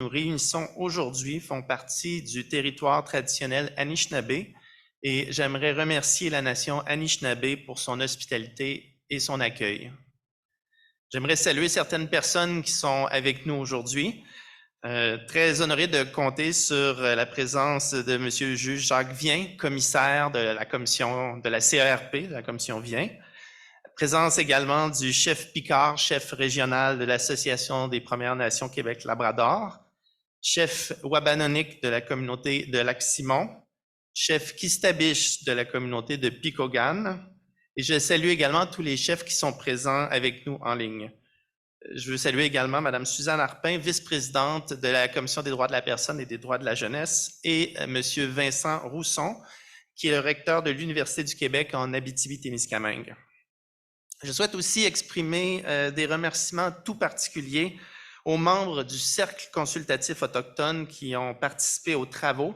nous réunissons aujourd'hui font partie du territoire traditionnel Anishinaabe et j'aimerais remercier la nation Anishinaabe pour son hospitalité et son accueil. J'aimerais saluer certaines personnes qui sont avec nous aujourd'hui. Très honoré de compter sur la présence de M. le juge Jacques Vien, commissaire de la commission de la CERP, de la commission Vien. Présence également du chef Picard, chef régional de l'Association des Premières Nations Québec-Labrador, chef Wabanonic de la communauté de Lac-Simon, chef Kistabiche de la communauté de Picogan, et je salue également tous les chefs qui sont présents avec nous en ligne. Je veux saluer également Mme Suzanne Arpin, vice-présidente de la Commission des droits de la personne et des droits de la jeunesse, et M. Vincent Rousson, qui est le recteur de l'Université du Québec en Abitibi-Témiscamingue. Je souhaite aussi exprimer des remerciements tout particuliers aux membres du Cercle consultatif autochtone qui ont participé aux travaux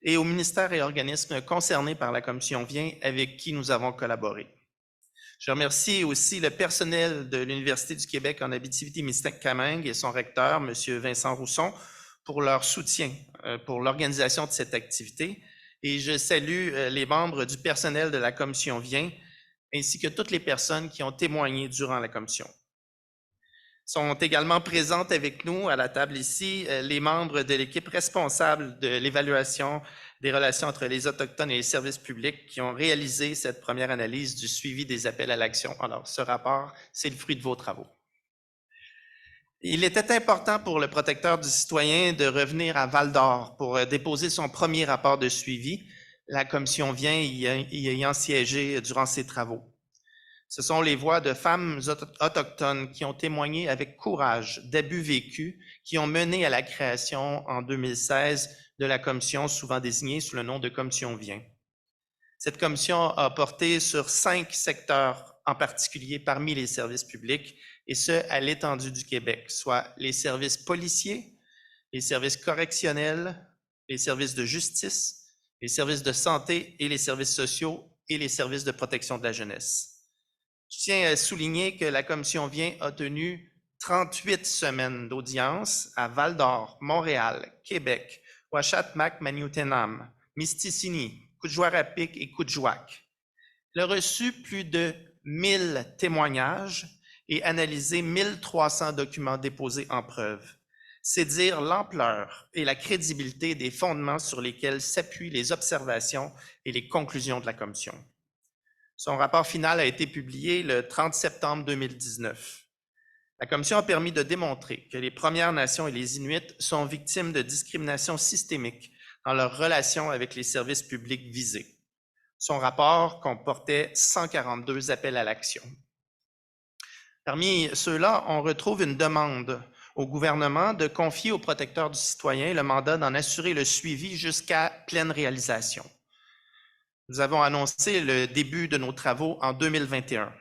et aux ministères et organismes concernés par la Commission Vien avec qui nous avons collaboré. Je remercie aussi le personnel de l'Université du Québec en Abitibi-Témiscamingue et son recteur, M. Vincent Rousson, pour leur soutien pour l'organisation de cette activité. Et je salue les membres du personnel de la Commission Vien ainsi que toutes les personnes qui ont témoigné durant la commission. Sont également présentes avec nous à la table ici les membres de l'équipe responsable de l'évaluation des relations entre les Autochtones et les services publics qui ont réalisé cette première analyse du suivi des appels à l'action. Alors, ce rapport, c'est le fruit de vos travaux. Il était important pour le protecteur du citoyen de revenir à Val-d'Or pour déposer son premier rapport de suivi, la commission Vien y ayant siégé durant ses travaux. Ce sont les voix de femmes autochtones qui ont témoigné avec courage d'abus vécus qui ont mené à la création en 2016 de la commission souvent désignée sous le nom de commission Vien. Cette commission a porté sur 5 secteurs en particulier parmi les services publics et ce à l'étendue du Québec, soit les services policiers, les services correctionnels, les services de justice, les services de santé et les services sociaux et les services de protection de la jeunesse. Je tiens à souligner que la commission Vien a tenu 38 semaines d'audience à Val-d'Or, Montréal, Québec, Ouachatmac-Maniotenam, Mistissini, Coudjoie-Rapic et Coudjouac. Elle a reçu plus de 1000 témoignages et analysé 1300 documents déposés en preuve. C'est dire l'ampleur et la crédibilité des fondements sur lesquels s'appuient les observations et les conclusions de la commission. Son rapport final a été publié le 30 septembre 2019. La commission a permis de démontrer que les Premières Nations et les Inuits sont victimes de discrimination systémique dans leur relation avec les services publics visés. Son rapport comportait 142 appels à l'action. Parmi ceux-là, on retrouve une demande au gouvernement de confier au protecteur du citoyen le mandat d'en assurer le suivi jusqu'à pleine réalisation. Nous avons annoncé le début de nos travaux en 2021.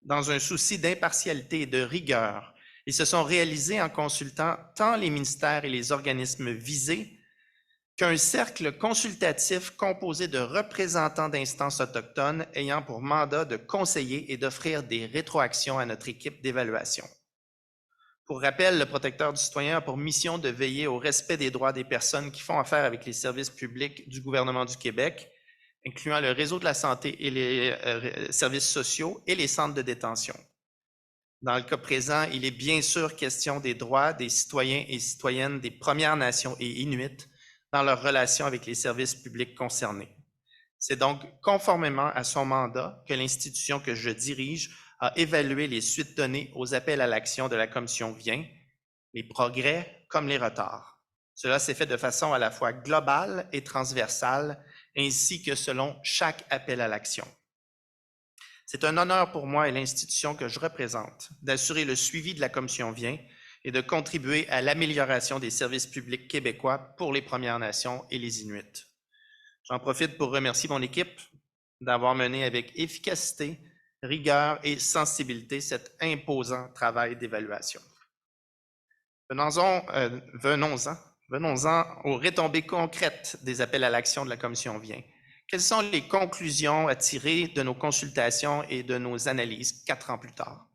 Dans un souci d'impartialité et de rigueur, ils se sont réalisés en consultant tant les ministères et les organismes visés qu'un cercle consultatif composé de représentants d'instances autochtones ayant pour mandat de conseiller et d'offrir des rétroactions à notre équipe d'évaluation. Pour rappel, le protecteur du citoyen a pour mission de veiller au respect des droits des personnes qui font affaire avec les services publics du gouvernement du Québec, incluant le réseau de la santé et les services sociaux et les centres de détention. Dans le cas présent, il est bien sûr question des droits des citoyens et citoyennes des Premières Nations et Inuits dans leur relation avec les services publics concernés. C'est donc conformément à son mandat que l'institution que je dirige a évalué les suites données aux appels à l'action de la commission Vien, les progrès comme les retards. Cela s'est fait de façon à la fois globale et transversale, ainsi que selon chaque appel à l'action. C'est un honneur pour moi et l'institution que je représente d'assurer le suivi de la commission Vien et de contribuer à l'amélioration des services publics québécois pour les Premières Nations et les Inuits. J'en profite pour remercier mon équipe d'avoir mené avec efficacité, rigueur et sensibilité cet imposant travail d'évaluation. Venons-en aux retombées concrètes des appels à l'action de la commission Vien. Quelles sont les conclusions à tirer de nos consultations et de nos analyses 4 ans plus tard?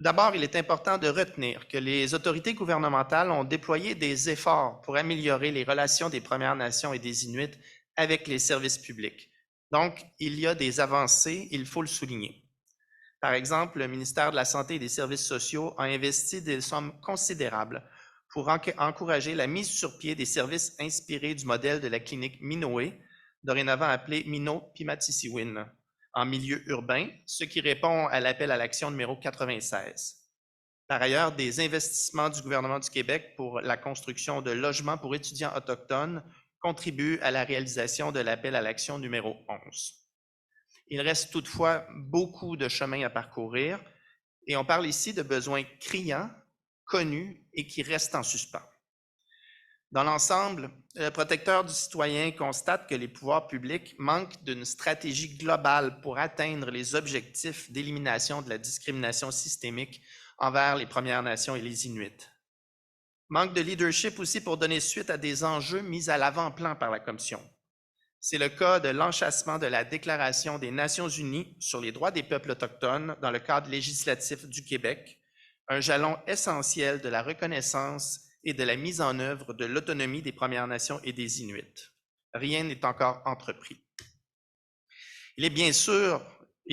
D'abord, il est important de retenir que les autorités gouvernementales ont déployé des efforts pour améliorer les relations des Premières Nations et des Inuits avec les services publics. Donc, il y a des avancées, il faut le souligner. Par exemple, le ministère de la Santé et des Services sociaux a investi des sommes considérables pour encourager la mise sur pied des services inspirés du modèle de la clinique Minoé, dorénavant appelée Mino-Pimatisiwin, en milieu urbain, ce qui répond à l'appel à l'action numéro 96. Par ailleurs, des investissements du gouvernement du Québec pour la construction de logements pour étudiants autochtones contribuent à la réalisation de l'appel à l'action numéro 11. Il reste toutefois beaucoup de chemin à parcourir et on parle ici de besoins criants, connus et qui restent en suspens. Dans l'ensemble, le protecteur du citoyen constate que les pouvoirs publics manquent d'une stratégie globale pour atteindre les objectifs d'élimination de la discrimination systémique envers les Premières Nations et les Inuits. Manque de leadership aussi pour donner suite à des enjeux mis à l'avant-plan par la Commission. C'est le cas de l'enchâssement de la Déclaration des Nations unies sur les droits des peuples autochtones dans le cadre législatif du Québec, un jalon essentiel de la reconnaissance et de la mise en œuvre de l'autonomie des Premières Nations et des Inuits. Rien n'est encore entrepris. Il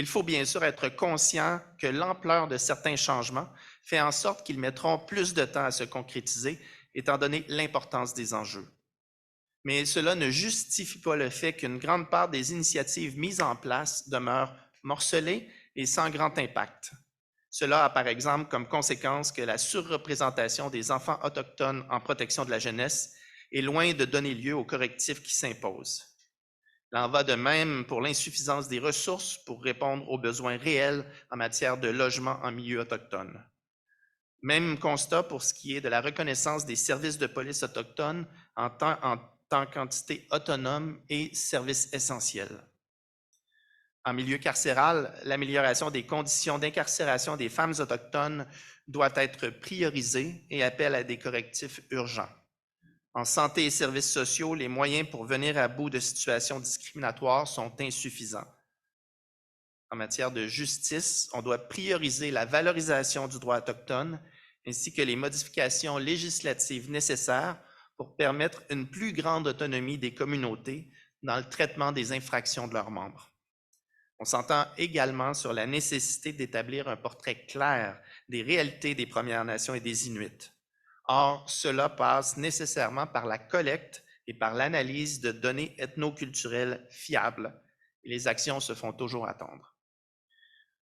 faut bien sûr être conscient que l'ampleur de certains changements fait en sorte qu'ils mettront plus de temps à se concrétiser, étant donné l'importance des enjeux. Mais cela ne justifie pas le fait qu'une grande part des initiatives mises en place demeurent morcelées et sans grand impact. Cela a par exemple comme conséquence que la surreprésentation des enfants autochtones en protection de la jeunesse est loin de donner lieu aux correctifs qui s'imposent. Il en va de même pour l'insuffisance des ressources pour répondre aux besoins réels en matière de logement en milieu autochtone. Même constat pour ce qui est de la reconnaissance des services de police autochtones en tant qu'entité autonome et service essentiel. En milieu carcéral, l'amélioration des conditions d'incarcération des femmes autochtones doit être priorisée et appelle à des correctifs urgents. En santé et services sociaux, les moyens pour venir à bout de situations discriminatoires sont insuffisants. En matière de justice, on doit prioriser la valorisation du droit autochtone ainsi que les modifications législatives nécessaires pour permettre une plus grande autonomie des communautés dans le traitement des infractions de leurs membres. On s'entend également sur la nécessité d'établir un portrait clair des réalités des Premières Nations et des Inuits. Or, cela passe nécessairement par la collecte et par l'analyse de données ethnoculturelles fiables. Et les actions se font toujours attendre.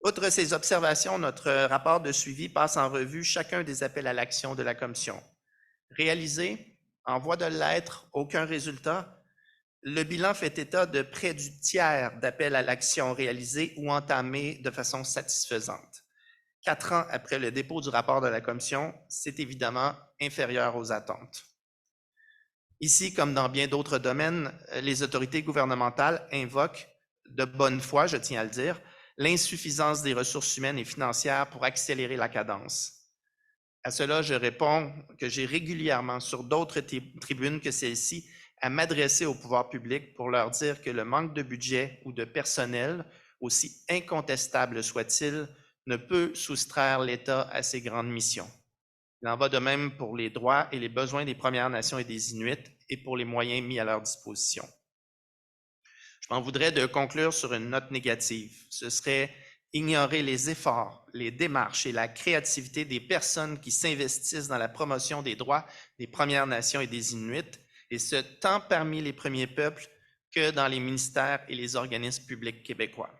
Outre ces observations, notre rapport de suivi passe en revue chacun des appels à l'action de la Commission. Réalisé, en voie de l'être, aucun résultat. Le bilan fait état de près du tiers d'appels à l'action réalisés ou entamés de façon satisfaisante. 4 ans après le dépôt du rapport de la Commission, c'est évidemment inférieur aux attentes. Ici, comme dans bien d'autres domaines, les autorités gouvernementales invoquent, de bonne foi, je tiens à le dire, l'insuffisance des ressources humaines et financières pour accélérer la cadence. À cela, je réponds que j'ai régulièrement sur d'autres tribunes que celle-ci à m'adresser au pouvoir public pour leur dire que le manque de budget ou de personnel, aussi incontestable soit-il, ne peut soustraire l'État à ses grandes missions. Il en va de même pour les droits et les besoins des Premières Nations et des Inuits et pour les moyens mis à leur disposition. Je m'en voudrais de conclure sur une note négative. Ce serait ignorer les efforts, les démarches et la créativité des personnes qui s'investissent dans la promotion des droits des Premières Nations et des Inuits, et ce, tant parmi les premiers peuples que dans les ministères et les organismes publics québécois.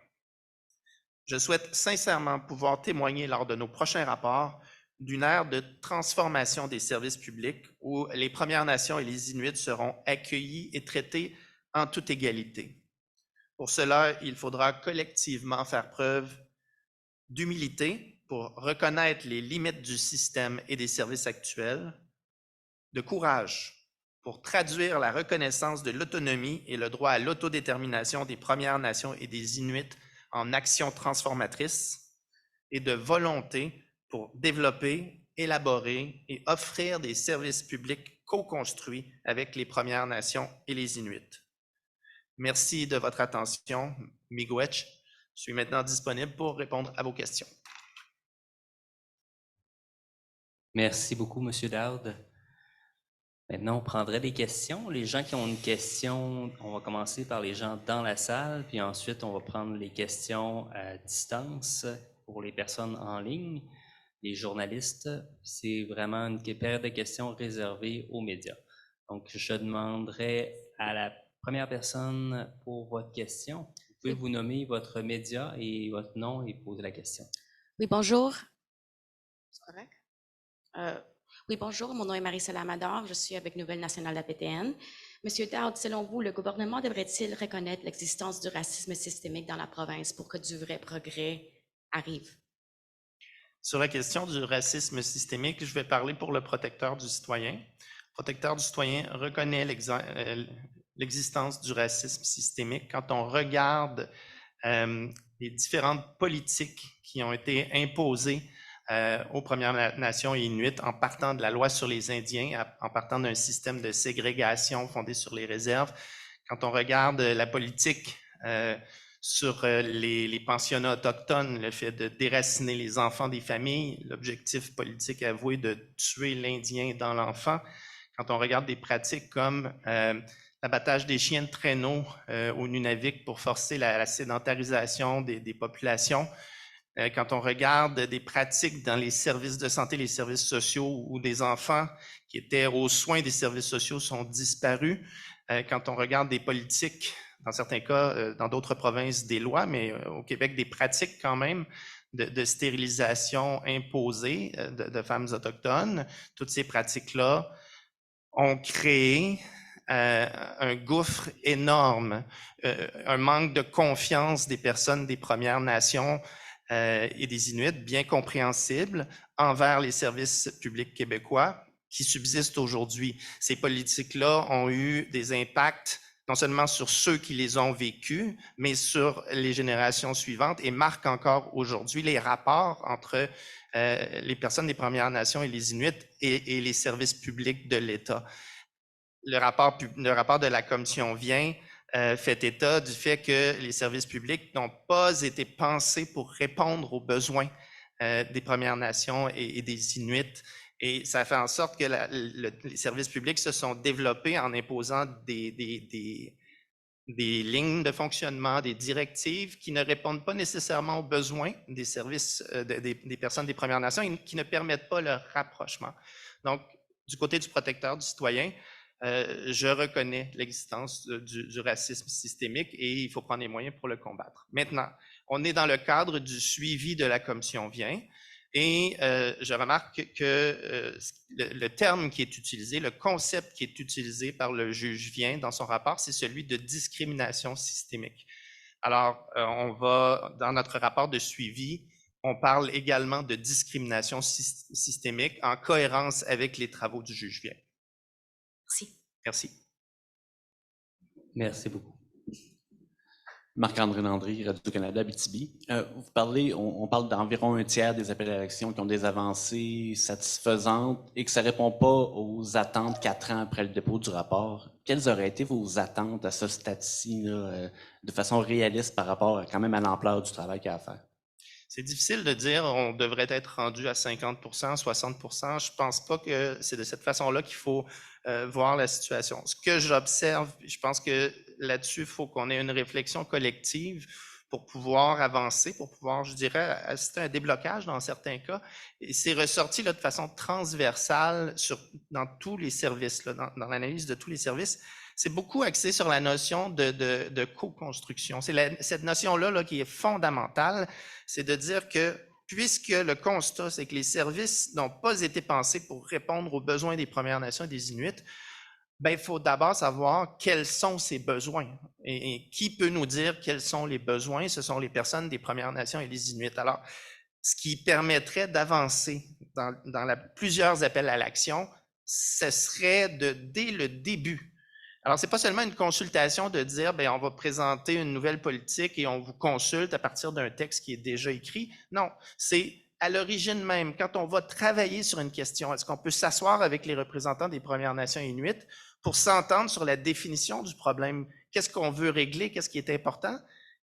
Je souhaite sincèrement pouvoir témoigner lors de nos prochains rapports d'une ère de transformation des services publics où les Premières Nations et les Inuits seront accueillis et traités en toute égalité. Pour cela, il faudra collectivement faire preuve d'humilité pour reconnaître les limites du système et des services actuels, de courage pour traduire la reconnaissance de l'autonomie et le droit à l'autodétermination des Premières Nations et des Inuits en actions transformatrices, et de volonté pour développer, élaborer et offrir des services publics co-construits avec les Premières Nations et les Inuits. Merci de votre attention. Miigwech, je suis maintenant disponible pour répondre à vos questions. Merci beaucoup, Monsieur Dowd. Maintenant, on prendrait des questions. Les gens qui ont une question, on va commencer par les gens dans la salle, puis ensuite, on va prendre les questions à distance pour les personnes en ligne. Les journalistes, c'est vraiment une période de questions réservée aux médias. Donc, je demanderai à la première personne pour votre question. Vous pouvez vous nommer votre média et votre nom et poser la question. Oui, bonjour. C'est correct? Oui, bonjour. Mon nom est Marie-Céla Amador. Je suis avec Nouvelle Nationale d'APTN. Monsieur Dowd, selon vous, le gouvernement devrait-il reconnaître l'existence du racisme systémique dans la province pour que du vrai progrès arrive? Sur la question du racisme systémique, je vais parler pour le protecteur du citoyen. Le protecteur du citoyen reconnaît l'existence du racisme systémique. Quand on regarde les différentes politiques qui ont été imposées aux Premières Nations et Inuits en partant de la loi sur les Indiens, en partant d'un système de ségrégation fondé sur les réserves. Quand on regarde la politique sur les pensionnats autochtones, le fait de déraciner les enfants des familles, l'objectif politique avoué de tuer l'Indien dans l'enfant. Quand on regarde des pratiques comme l'abattage des chiens de traîneau au Nunavik pour forcer la sédentarisation des populations, quand on regarde des pratiques dans les services de santé, les services sociaux, où des enfants qui étaient aux soins des services sociaux sont disparus, quand on regarde des politiques, dans certains cas, dans d'autres provinces, des lois, mais au Québec, des pratiques quand même de stérilisation imposée de femmes autochtones, toutes ces pratiques-là ont créé un gouffre énorme, un manque de confiance des personnes des Premières Nations et des Inuits, bien compréhensible, envers les services publics québécois qui subsistent aujourd'hui. Ces politiques-là ont eu des impacts non seulement sur ceux qui les ont vécus, mais sur les générations suivantes et marquent encore aujourd'hui les rapports entre les personnes des Premières Nations et les Inuits et les services publics de l'État. Le rapport de la commission vient fait état du fait que les services publics n'ont pas été pensés pour répondre aux besoins des Premières Nations et des Inuits. Et ça fait en sorte que les services publics se sont développés en imposant des lignes de fonctionnement, des directives qui ne répondent pas nécessairement aux besoins des services des personnes des Premières Nations et qui ne permettent pas leur rapprochement. Donc, du côté du protecteur du citoyen, je reconnais l'existence du racisme systémique et il faut prendre les moyens pour le combattre. Maintenant, on est dans le cadre du suivi de la commission vient et je remarque que le terme qui est utilisé, le concept qui est utilisé par le juge vient dans son rapport, c'est celui de discrimination systémique. Alors, on va, dans notre rapport de suivi, on parle également de discrimination systémique en cohérence avec les travaux du juge vient. Merci. Merci. Merci beaucoup. Marc-André Landry, Radio-Canada, Abitibi. Vous parlez, on parle d'environ un tiers des appels à l'action qui ont des avancées satisfaisantes et que ça ne répond pas aux attentes 4 ans après le dépôt du rapport. Quelles auraient été vos attentes à ce stade-ci, de façon réaliste par rapport quand même à l'ampleur du travail qu'il y a à faire? C'est difficile de dire on devrait être rendu à 50%, 60%. Je pense pas que c'est de cette façon-là qu'il faut voir la situation. Ce que j'observe, je pense que là-dessus, il faut qu'on ait une réflexion collective pour pouvoir avancer, pour pouvoir, je dirais, assister à un déblocage dans certains cas. Et c'est ressorti là, de façon transversale dans tous les services, là, dans l'analyse de tous les services. C'est beaucoup axé sur la notion de co-construction. C'est cette notion-là qui est fondamentale, c'est de dire que puisque le constat, c'est que les services n'ont pas été pensés pour répondre aux besoins des Premières Nations et des Inuits, ben, il faut d'abord savoir quels sont ces besoins. Et qui peut nous dire quels sont les besoins? Ce sont les personnes des Premières Nations et les Inuits. Alors, ce qui permettrait d'avancer dans plusieurs appels à l'action, ce serait dès le début. Alors, c'est pas seulement une consultation de dire, ben, on va présenter une nouvelle politique et on vous consulte à partir d'un texte qui est déjà écrit. Non, c'est à l'origine même, quand on va travailler sur une question, est-ce qu'on peut s'asseoir avec les représentants des Premières Nations inuites pour s'entendre sur la définition du problème? Qu'est-ce qu'on veut régler? Qu'est-ce qui est important?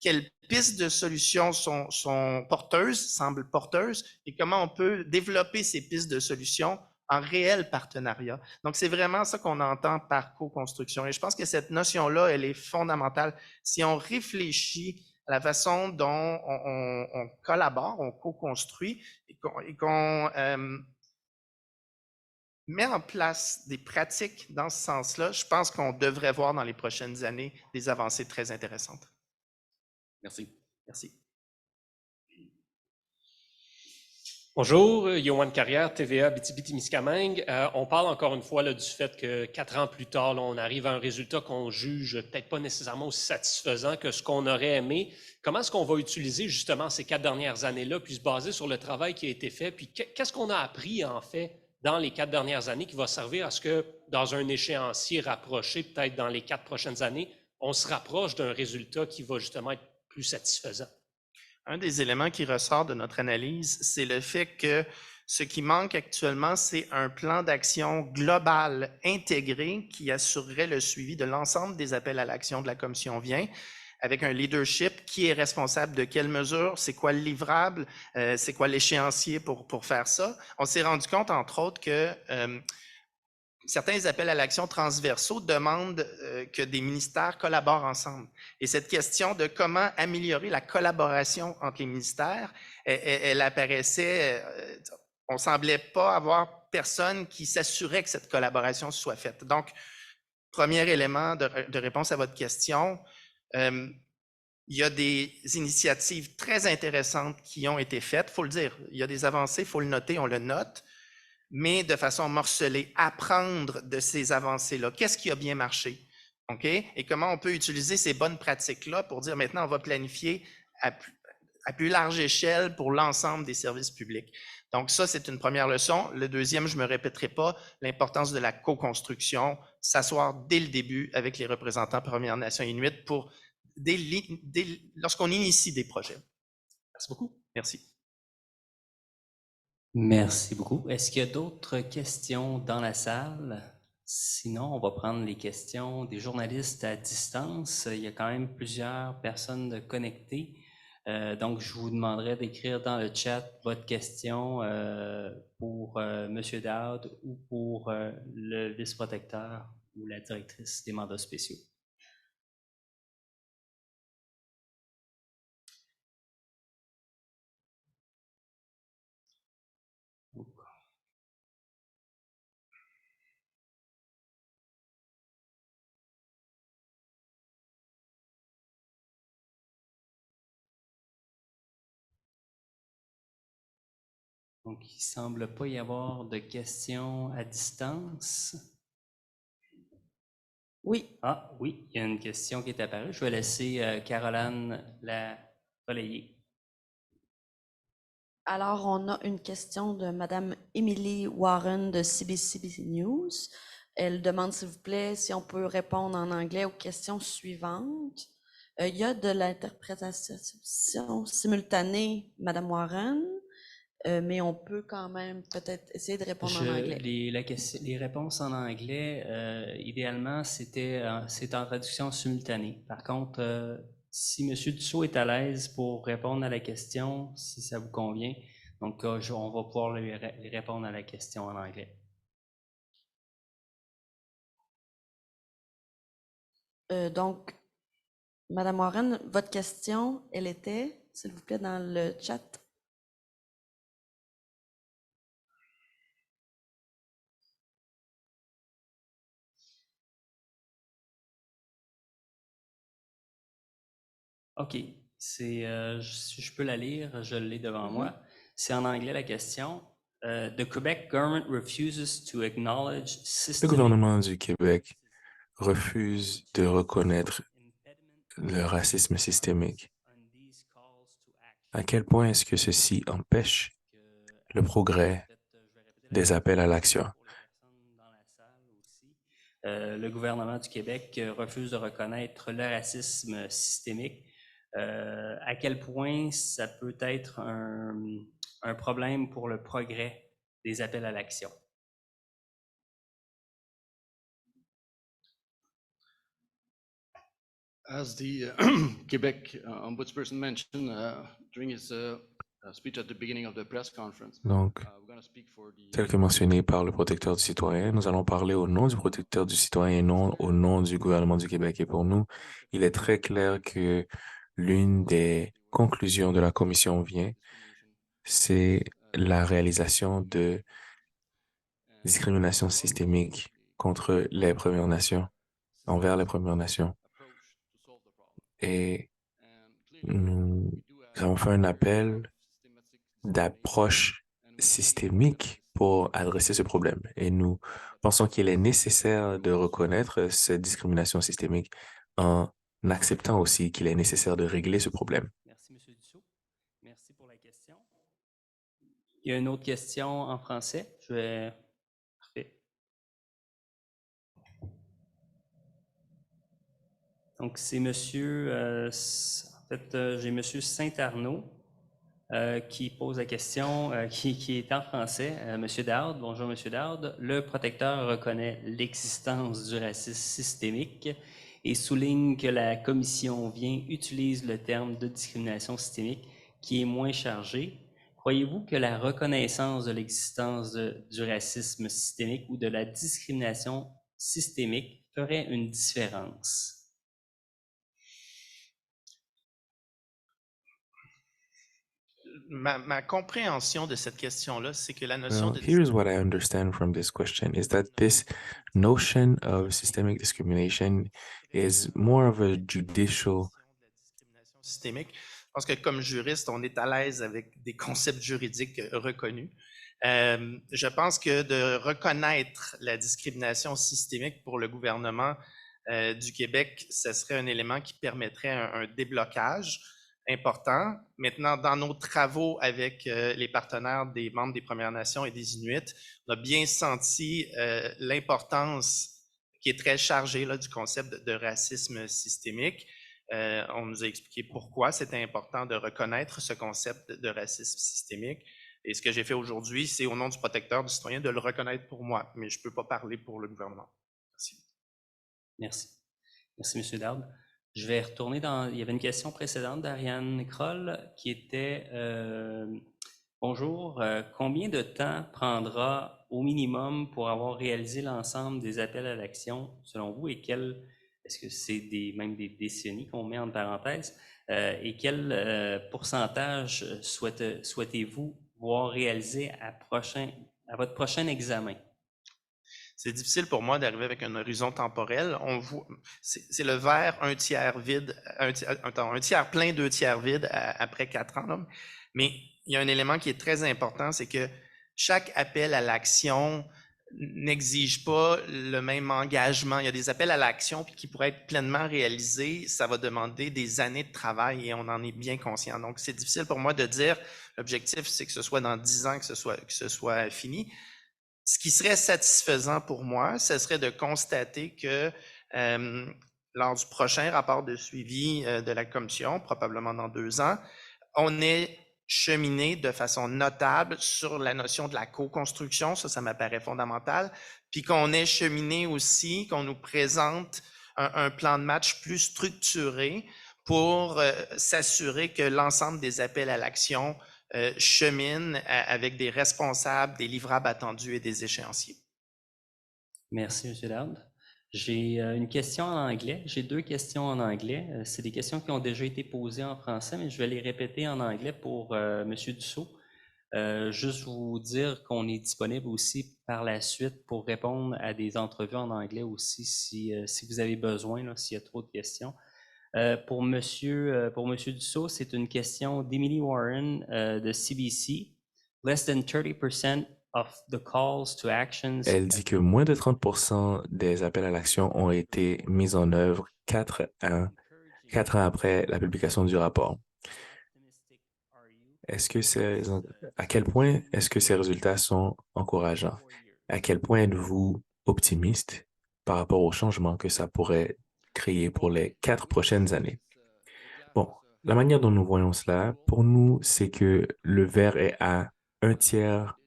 quelles pistes de solutions sont porteuses, semblent porteuses, et comment on peut développer ces pistes de solutions en réel partenariat. Donc, c'est vraiment ça qu'on entend par co-construction. Et je pense que cette notion-là, elle est fondamentale. Si on réfléchit à la façon dont on collabore, on co-construit et qu'on met en place des pratiques dans ce sens-là, je pense qu'on devrait voir dans les prochaines années des avancées très intéressantes. Merci. Merci. Bonjour, Yohan Carrière, TVA Abitibi-Témiscamingue. On parle encore une fois là, du fait que 4 ans plus tard, là, on arrive à un résultat qu'on juge peut-être pas nécessairement aussi satisfaisant que ce qu'on aurait aimé. Comment est-ce qu'on va utiliser justement ces 4 dernières années-là, puis se baser sur le travail qui a été fait, puis qu'est-ce qu'on a appris en fait dans les 4 dernières années qui va servir à ce que dans un échéancier rapproché, peut-être dans les 4 prochaines années, on se rapproche d'un résultat qui va justement être plus satisfaisant? Un des éléments qui ressort de notre analyse, c'est le fait que ce qui manque actuellement, c'est un plan d'action global intégré qui assurerait le suivi de l'ensemble des appels à l'action de la Commission Vient, avec un leadership qui est responsable de quelles mesures, c'est quoi le livrable, c'est quoi l'échéancier pour faire ça. On s'est rendu compte, entre autres, que certains appels à l'action transversaux demandent que des ministères collaborent ensemble. Et cette question de comment améliorer la collaboration entre les ministères, elle apparaissait, on semblait pas avoir personne qui s'assurait que cette collaboration soit faite. Donc, premier élément de réponse à votre question, il y a des initiatives très intéressantes qui ont été faites, il faut le dire. Il y a des avancées, il faut le noter, on le note, mais de façon morcelée, apprendre de ces avancées-là. Qu'est-ce qui a bien marché? OK? Et comment on peut utiliser ces bonnes pratiques-là pour dire maintenant, on va planifier à plus large échelle pour l'ensemble des services publics. Donc ça, c'est une première leçon. Le deuxième, je ne me répéterai pas, l'importance de la co-construction, s'asseoir dès le début avec les représentants Premières Nations Inuit pour lorsqu'on initie des projets. Merci beaucoup. Merci. Merci beaucoup. Est-ce qu'il y a d'autres questions dans la salle? Sinon, on va prendre les questions des journalistes à distance. Il y a quand même plusieurs personnes connectées. Donc, je vous demanderai d'écrire dans le chat votre question pour M. Dowd ou pour le vice-protecteur ou la directrice des mandats spéciaux. Donc, il ne semble pas y avoir de questions à distance. Oui. Ah oui, il y a une question qui est apparue. Je vais laisser Caroline la relayer. Alors, on a une question de Madame Emily Warren de CBC News. Elle demande, s'il vous plaît, si on peut répondre en anglais aux questions suivantes. Il y a de l'interprétation simultanée, Madame Warren, mais on peut quand même peut-être essayer de répondre en anglais. Les réponses en anglais, idéalement, c'est en traduction simultanée. Par contre, si M. Dussault est à l'aise pour répondre à la question, si ça vous convient, donc on va pouvoir lui répondre à la question en anglais. Donc, Madame Warren, votre question, elle était, s'il vous plaît, dans le chat. OK. Si je peux la lire, je l'ai devant moi. C'est en anglais la question. The Quebec government refuses to acknowledge Le gouvernement du Québec refuse de reconnaître le racisme systémique. À quel point est-ce que ceci empêche le progrès des appels à l'action? Le gouvernement du Québec refuse de reconnaître le racisme systémique. À quel point ça peut être un problème pour le progrès des appels à l'action? As the Quebec ombudsperson mentioned during his speech at the beginning of the press conference, Donc, we're going to speak for tel que mentionné par le protecteur du citoyen, nous allons parler au nom du protecteur du citoyen et non au nom du gouvernement du Québec. Et pour nous, il est très clair que l'une des conclusions de la commission vient, c'est la réalisation de discrimination systémique contre les Premières Nations, envers les Premières Nations. Et nous avons fait un appel d'approche systémique pour adresser ce problème. Et nous pensons qu'il est nécessaire de reconnaître cette discrimination systémique en acceptant aussi qu'il est nécessaire de régler ce problème. Merci, M. Dussault. Merci pour la question. Il y a une autre question en français. Parfait. Donc, c'est monsieur, j'ai monsieur Saint-Arnaud qui pose la question, qui est en français. Monsieur Dowd, bonjour Monsieur Dowd. Le protecteur reconnaît l'existence du racisme systémique et souligne que la commission utilise le terme de discrimination systémique qui est moins chargé. Croyez-vous que la reconnaissance de l'existence du racisme systémique ou de la discrimination systémique ferait une différence? Ma compréhension de cette question-là, c'est que la notion Well, de here's what I understand from this question is that this notion of systemic discrimination is more of a judicial. discrimination systémique. Je pense que comme juriste, on est à l'aise avec des concepts juridiques reconnus. Je pense que de reconnaître la discrimination systémique pour le gouvernement du Québec, ce serait un élément qui permettrait un déblocage important. Maintenant, dans nos travaux avec les partenaires des membres des Premières Nations et des Inuits, on a bien senti l'importance qui est très chargée là, du concept de racisme systémique. On nous a expliqué pourquoi c'était important de reconnaître ce concept de racisme systémique. Et ce que j'ai fait aujourd'hui, c'est au nom du protecteur du citoyen de le reconnaître pour moi, mais je ne peux pas parler pour le gouvernement. Merci. Merci. Merci, M. Dowd. Je vais retourner il y avait une question précédente d'Ariane Kroll qui était bonjour, combien de temps prendra au minimum pour avoir réalisé l'ensemble des appels à l'action selon vous et est-ce que c'est même des décennies qu'on met en parenthèse et quel pourcentage souhaitez-vous voir réalisé à votre prochain examen? C'est difficile pour moi d'arriver avec un horizon temporel. On voit, c'est le verre un tiers vide, un tiers plein, 2 tiers vide après 4 ans. Là. Mais il y a un élément qui est très important, c'est que chaque appel à l'action n'exige pas le même engagement. Il y a des appels à l'action qui pourraient être pleinement réalisés. Ça va demander des années de travail et on en est bien conscient. Donc, c'est difficile pour moi de dire l'objectif, c'est que ce soit dans 10 ans que ce soit fini. Ce qui serait satisfaisant pour moi, ce serait de constater que lors du prochain rapport de suivi de la commission, probablement dans 2 ans, on ait cheminé de façon notable sur la notion de la co-construction, ça m'apparaît fondamental, puis qu'on ait cheminé aussi, qu'on nous présente un plan de match plus structuré pour s'assurer que l'ensemble des appels à l'action chemine avec des responsables, des livrables attendus et des échéanciers. Merci, M. Dowd. J'ai une question en anglais. J'ai 2 questions en anglais. C'est des questions qui ont déjà été posées en français, mais je vais les répéter en anglais pour M. Dussault. Juste vous dire qu'on est disponible aussi par la suite pour répondre à des entrevues en anglais aussi si vous avez besoin, s'il y a trop de questions. Pour Monsieur Dussault, c'est une question d'Emily Warren de CBC. Less than 30% of the calls to actions. Elle dit que moins de 30% des appels à l'action ont été mis en œuvre 4 ans après la publication du rapport. À quel point est-ce que ces résultats sont encourageants? À quel point êtes-vous optimiste par rapport au changement que ça pourrait créer pour les 4 prochaines années? Bon, la manière dont nous voyons cela, pour nous, c'est que le verre est à 1 tiers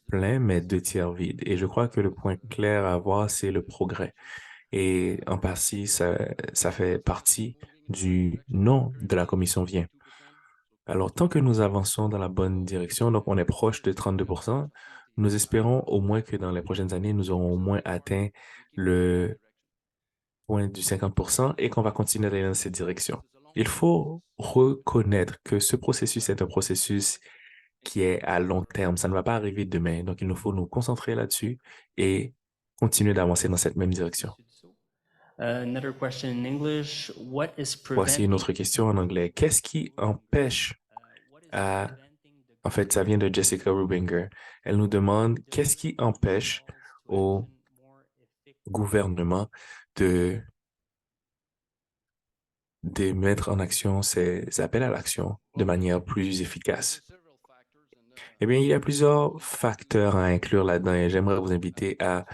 plein, mais 2 tiers vide. Et je crois que le point clair à voir, c'est le progrès. Et en partie, ça fait partie du nom de la commission vient. Alors, tant que nous avançons dans la bonne direction, donc on est proche de 32%, nous espérons au moins que dans les prochaines années, nous aurons au moins atteint le point du 50% et qu'on va continuer d'aller dans cette direction. Il faut reconnaître que ce processus est un processus qui est à long terme. Ça ne va pas arriver demain. Donc, il nous faut nous concentrer là-dessus et continuer d'avancer dans cette même direction. Another question in English. What is Voici une preventing? autre question en anglais. Qu'est-ce qui empêche à... En fait, ça vient de Jessica Rubinger. Elle nous demande qu'est-ce qui empêche au gouvernement de mettre en action ces appels à l'action de manière plus efficace. Eh bien, il y a plusieurs facteurs à inclure là-dedans et j'aimerais vous inviter à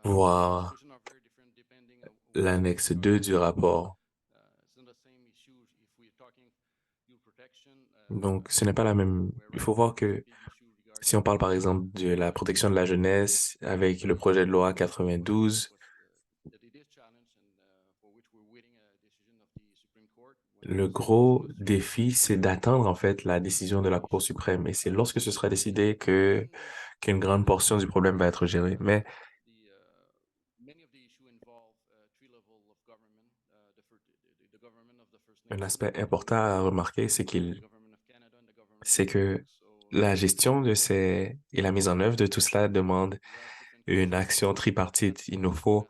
voir l'annexe 2 du rapport. Donc, ce n'est pas la même. Il faut voir que si on parle par exemple de la protection de la jeunesse avec le projet de loi 92, le gros défi, c'est d'attendre en fait la décision de la Cour suprême. Et c'est lorsque ce sera décidé qu'une grande portion du problème va être gérée. Mais un aspect important à remarquer, c'est que la gestion de et la mise en œuvre de tout cela demande une action tripartite. Il faut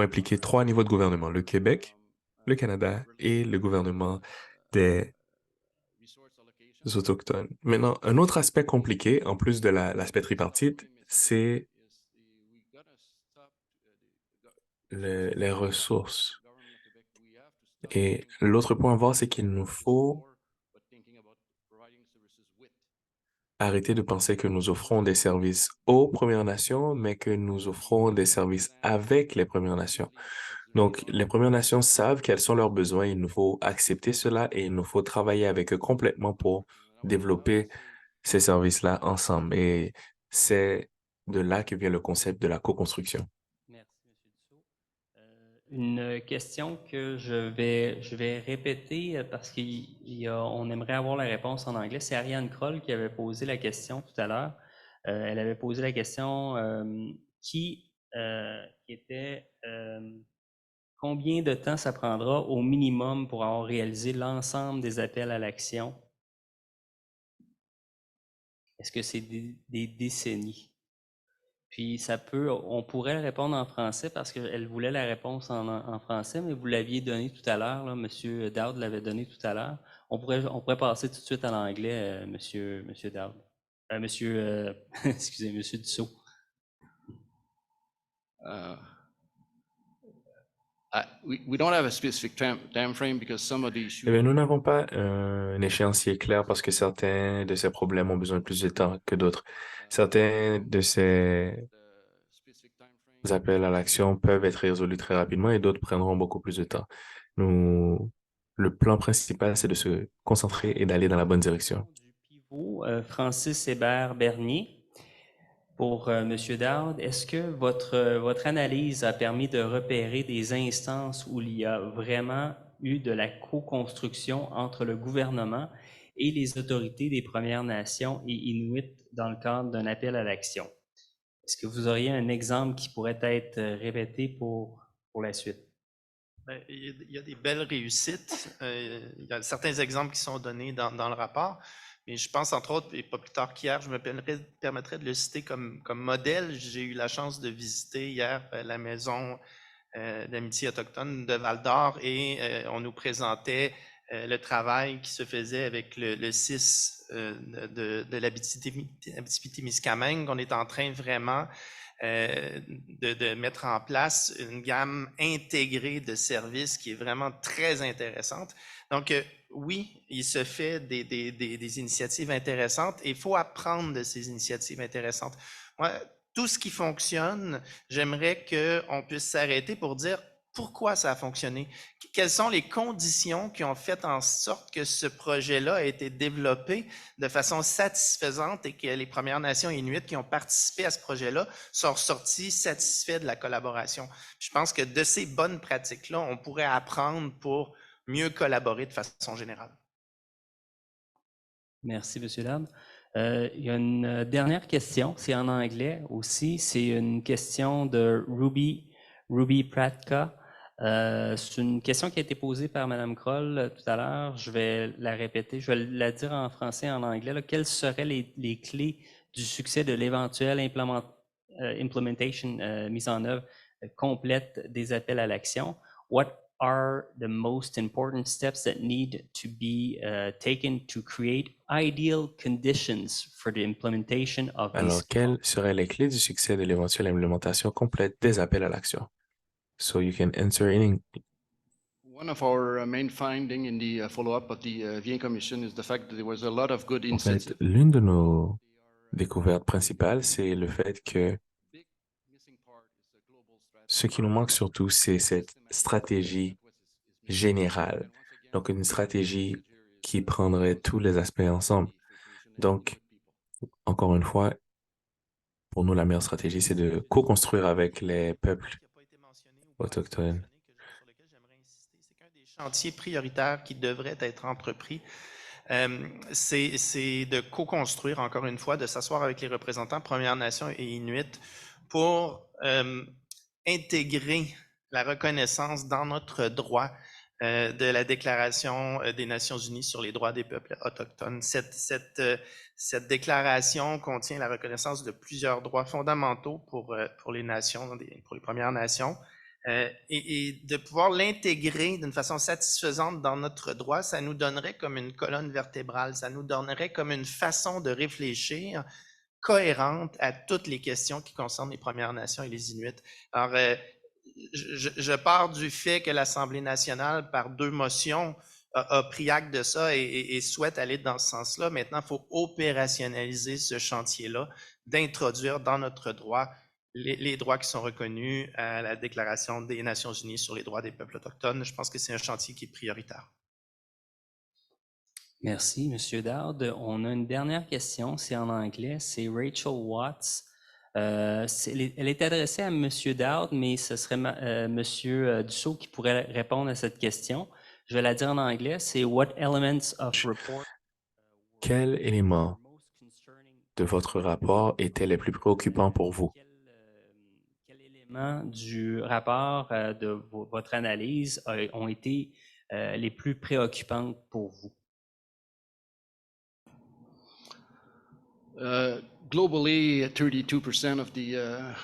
impliquer 3 niveaux de gouvernement, le Québec, le Canada et le gouvernement des autochtones. Maintenant, un autre aspect compliqué, en plus de l'aspect tripartite, c'est les ressources. Et l'autre point à voir, c'est qu'il nous faut arrêter de penser que nous offrons des services aux Premières Nations, mais que nous offrons des services avec les Premières Nations. Donc, les Premières Nations savent quels sont leurs besoins. Il nous faut accepter cela et il nous faut travailler avec eux complètement pour développer ces services-là ensemble. Et c'est de là que vient le concept de la co-construction. Merci, M. Dussault. Une question que je vais répéter parce qu'on aimerait avoir la réponse en anglais. C'est Ariane Kroll qui avait posé la question tout à l'heure. Elle avait posé la question qui était combien de temps ça prendra au minimum pour avoir réalisé l'ensemble des appels à l'action? Est-ce que c'est des décennies? Puis on pourrait répondre en français parce qu'elle voulait la réponse en français, mais vous l'aviez donné tout à l'heure, M. Dowd l'avait donné tout à l'heure. On pourrait passer tout de suite à l'anglais, M. Dowd. Excusez, M. Dussault. We don't have a specific time frame because some of the issues. Eh bien, nous n'avons pas un échéancier clair parce que certains de ces problèmes ont besoin de plus de temps que d'autres. Certains de ces appels à l'action peuvent être résolus très rapidement et d'autres prendront beaucoup plus de temps. Le plan principal, c'est de se concentrer et d'aller dans la bonne direction. Du pivot, Francis Hébert Bernier. Pour M. Dowd, est-ce que votre analyse a permis de repérer des instances où il y a vraiment eu de la co-construction entre le gouvernement et les autorités des Premières Nations et Inuits dans le cadre d'un appel à l'action? Est-ce que vous auriez un exemple qui pourrait être répété pour la suite? Ben, il y a des belles réussites. Il y a certains exemples qui sont donnés dans le rapport. Mais je pense, entre autres, et pas plus tard qu'hier, je me permettrais de le citer comme modèle. J'ai eu la chance de visiter hier la maison d'amitié autochtone de Val-d'Or et on nous présentait le travail qui se faisait avec le CIS de l'Abitibi-Témiscamingue. On est en train vraiment de mettre en place une gamme intégrée de services qui est vraiment très intéressante. Donc, oui, il se fait des initiatives intéressantes et il faut apprendre de ces initiatives intéressantes. Moi, tout ce qui fonctionne, j'aimerais qu'on puisse s'arrêter pour dire pourquoi ça a fonctionné? Quelles sont les conditions qui ont fait en sorte que ce projet-là a été développé de façon satisfaisante et que les Premières Nations inuites qui ont participé à ce projet-là sont ressortis satisfaits de la collaboration? Je pense que de ces bonnes pratiques-là, on pourrait apprendre pour mieux collaborer de façon générale. Merci, M. Dowd. Il y a une dernière question, c'est en anglais aussi. C'est une question de Ruby Pratka. C'est une question qui a été posée par Mme Kroll tout à l'heure. Je vais la répéter, je vais la dire en français et en anglais. Là. Quelles seraient les clés du succès de l'éventuelle implementation, mise en œuvre complète des appels à l'action? What are the most important steps that need to be taken to create ideal conditions for the implementation of these? Alors, quelles seraient les clés du succès de l'éventuelle implémentation complète des appels à l'action? So you can answer in One of our main findings in the follow-up of the VA Commission is the fact that there was a lot of good En initiatives. fait, l'une de nos découvertes principales, c'est le fait que ce qui nous manque surtout, c'est cette stratégie générale. Donc, une stratégie qui prendrait tous les aspects ensemble. Donc, encore une fois, pour nous, la meilleure stratégie, c'est de co-construire avec les peuples autochtones. Sur lequel j'aimerais insister, c'est qu'un des chantiers prioritaires qui devrait être entrepris, c'est de co-construire, encore une fois, de s'asseoir avec les représentants Premières Nations et Inuits pour intégrer la reconnaissance dans notre droit de la Déclaration des Nations Unies sur les droits des peuples autochtones. Cette déclaration contient la reconnaissance de plusieurs droits fondamentaux pour les nations, pour les Premières Nations. Et de pouvoir l'intégrer d'une façon satisfaisante dans notre droit, ça nous donnerait comme une colonne vertébrale, ça nous donnerait comme une façon de réfléchir cohérente à toutes les questions qui concernent les Premières Nations et les Inuits. Alors, je pars du fait que l'Assemblée nationale, par 2 motions, a pris acte de ça et souhaite aller dans ce sens-là. Maintenant, il faut opérationnaliser ce chantier-là, d'introduire dans notre droit les droits qui sont reconnus à la Déclaration des Nations Unies sur les droits des peuples autochtones. Je pense que c'est un chantier qui est prioritaire. Merci, M. Dowd. On a une dernière question, c'est en anglais, c'est Rachel Watts. Elle est adressée à M. Dowd, mais ce serait M. Dussault qui pourrait répondre à cette question. Je vais la dire en anglais, c'est What elements of report Quels éléments de votre rapport étaient les plus préoccupants pour vous? Quels éléments du rapport de votre analyse ont été les plus préoccupants pour vous? Globally, 32% of the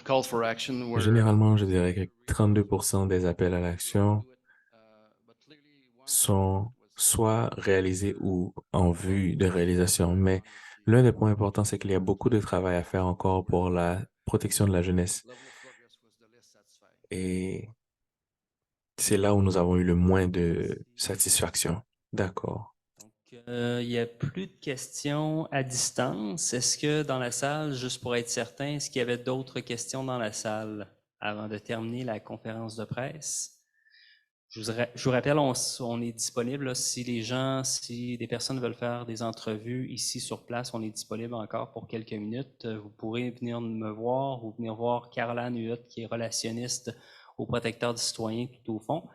calls for action were Généralement, je dirais que 32% des appels à l'action sont soit réalisés ou en vue de réalisation. Mais l'un des points importants, c'est qu'il y a beaucoup de travail à faire encore pour la protection de la jeunesse. Et c'est là où nous avons eu le moins de satisfaction. D'accord. Il n'y a plus de questions à distance. Est-ce que dans la salle, juste pour être certain, est-ce qu'il y avait d'autres questions dans la salle avant de terminer la conférence de presse? Je vous rappelle, on est disponible là, si des personnes veulent faire des entrevues ici sur place, on est disponible encore pour quelques minutes. Vous pourrez venir me voir ou venir voir Caroline Huot, qui est relationniste au protecteur du citoyen tout au fond.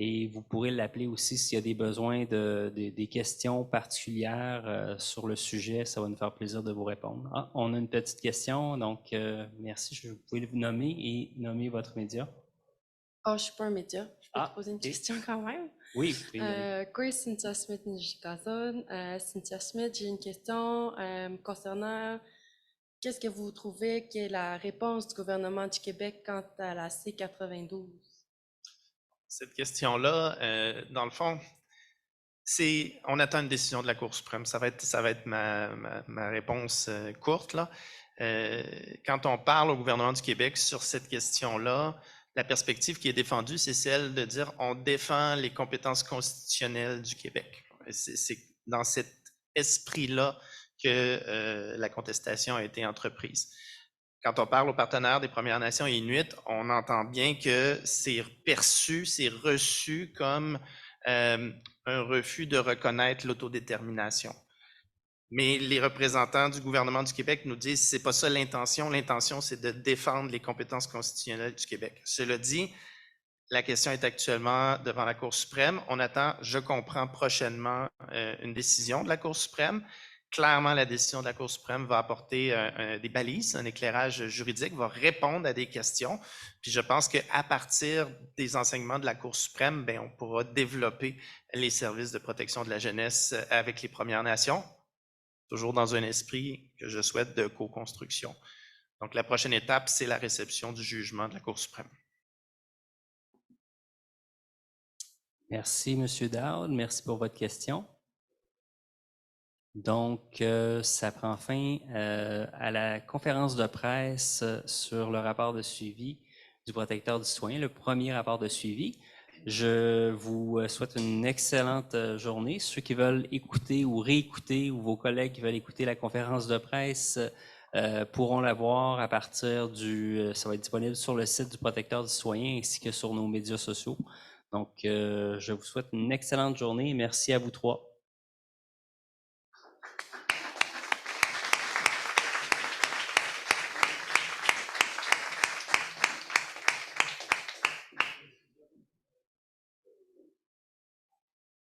Et vous pourrez l'appeler aussi s'il y a des besoins des questions particulières sur le sujet. Ça va nous faire plaisir de vous répondre. Ah, on a une petite question, donc merci. Vous pouvez vous nommer et nommer votre média. Ah, je ne suis pas un média. Je peux Ah, te poser une ok. question quand même. Oui, vous pouvez y aller. Quoi, Cynthia Smith, Nijikazon. Cynthia Smith, j'ai une question concernant qu'est-ce que vous trouvez qui est la réponse du gouvernement du Québec quant à la C-92? Cette question-là, dans le fond, on attend une décision de la Cour suprême. Ça va être ma réponse courte, là. Quand on parle au gouvernement du Québec sur cette question-là, la perspective qui est défendue, c'est celle de dire on défend les compétences constitutionnelles du Québec. C'est dans cet esprit-là que la contestation a été entreprise. quand on parle aux partenaires des Premières Nations et Inuits, on entend bien que c'est perçu, c'est reçu comme un refus de reconnaître l'autodétermination. Mais les représentants du gouvernement du Québec nous disent que ce n'est pas ça l'intention. L'intention, c'est de défendre les compétences constitutionnelles du Québec. Cela dit, la question est actuellement devant la Cour suprême. On attend, je comprends, prochainement une décision de la Cour suprême. Clairement, la décision de la Cour suprême va apporter des balises, un éclairage juridique, va répondre à des questions. Puis je pense qu'à partir des enseignements de la Cour suprême, bien, on pourra développer les services de protection de la jeunesse avec les Premières Nations, toujours dans un esprit que je souhaite de co-construction. Donc, la prochaine étape, c'est la réception du jugement de la Cour suprême. Merci, M. Dowd. Merci pour votre question. Donc, ça prend fin à la conférence de presse sur le rapport de suivi du protecteur du citoyen, le premier rapport de suivi. Je vous souhaite une excellente journée. Ceux qui veulent écouter ou réécouter, ou vos collègues qui veulent écouter la conférence de presse, pourront la voir à partir ça va être disponible sur le site du protecteur du citoyen ainsi que sur nos médias sociaux. Donc, je vous souhaite une excellente journée et merci à vous trois.